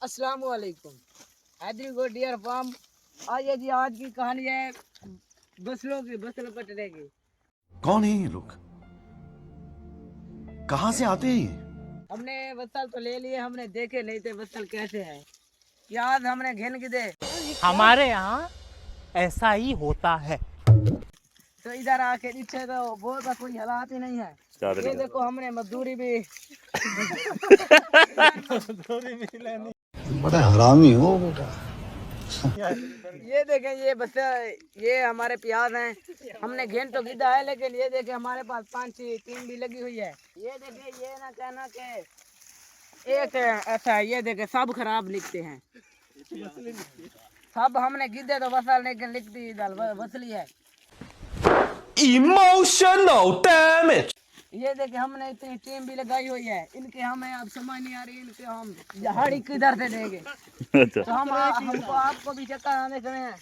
अस्सलाम वालेकुम। Haidri deer farm. आइए जी, आज की कहानी है बसलों की, बसलों कटने की। कौन है ये लोग? कहाँ से आते हैं ये? हमने बसल तो ले लिए, हमने देखे नहीं थे बसल कैसे है। याद हमने घेन के दे हमारे यहाँ ऐसा ही होता है। तो इधर आके नीचे तो बहुत कोई हालात ही नहीं है। ये देखो हमने मजदूरी भी बड़ा हरामी हो बेटा। ये देखें, ये बस ये हमारे प्याज हैं। हमने घेन तो गिदा है, लेकिन ये देखें हमारे पास 5-3 भी लगी हुई है। ये देखें, ये ना कहना के एक ऐसा है। ये देखें सब खराब लिखते हैं, सब हमने गिदे तो बसल, लेकिन लिखती बसली है। Emotional damage. ये देखे हमने इतनी टीम भी लगाई हुई है, इनके हमें अब समझ नहीं आ रही, इनके हम झाड़ी किधर से देंगे। तो हमको आपको भी चक्कर आने खड़े हैं।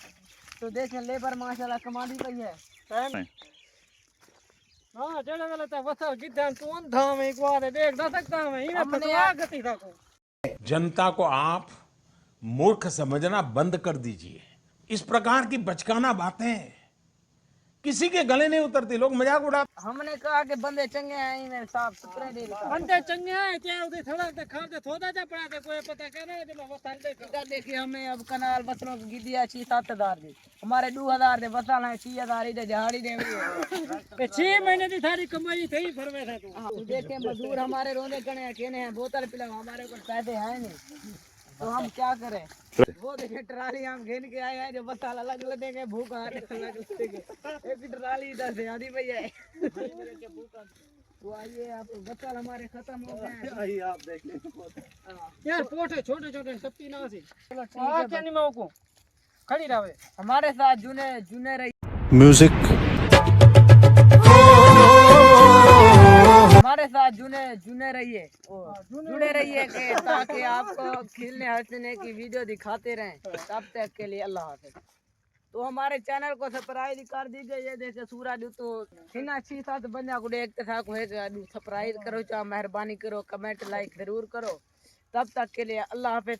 तो देखें लेबर माशाल्लाह कमांडी पई है। हाँ जेड़ा गलत है बस गिद्धन तू अंधा में एक बार देख ना सकता मैं इन्हें पतवा गति था को। जनता को आप मूर्ख समझना बंद कर दीजिए। इस प्रकार की बचकाना बातें किसी के गले नहीं उतरती, लोग मजाक उड़ाते। हमने कहा कि बंदे चंगे हैं, इन्हें साफ सुथरे दे। बंदे चंगे हैं क्या उधर थोड़ा से खाते थोड़ा जा पड़ा था कोई पता क्या ना जब बस इधर देखिए हमें अब कनाल बसलों की गिद्दी है 6-7 हज़ार दी, हमारे 2,000 दे बसल है 6,000 इधर झाड़ी दे। 6 महीने की सारी कमाई थी फरवे था तू। देखे मजदूर हमारे रोने कने हैं, कहने हैं बोतल पिलाओ, हमारे ऊपर पैसे हैं नहीं, तो हम क्या करें। वो देखे ट्राली हम घेन के आए हैं, जो बसाल अलग अलग देंगे, भूख आ रही एक ट्राली इधर से आधी भैया है। वो आइए, आप बसाल हमारे खत्म हो गए हैं। आप देखें यार पोटे छोटे छोटे सत्ती ना सी चलो ठीक आ है, क्या नहीं मैं को खड़ी रहे हमारे साथ जुने जुने रही, म्यूजिक। हमारे साथ जुने जुने रहिए, जुड़े रहिए कि ताकि आपको खेलने हंसने की वीडियो दिखाते रहें। तब तक के लिए अल्लाह हाफिज। तो हमारे चैनल को सब्सक्राइब कर दीजिए। ये देखे सूरज तो हिना 6-7 बंदा को देखते था को सब्सक्राइब करो, चाहे मेहरबानी करो, कमेंट लाइक जरूर करो। तब तक के लिए अल्लाह हाफिज।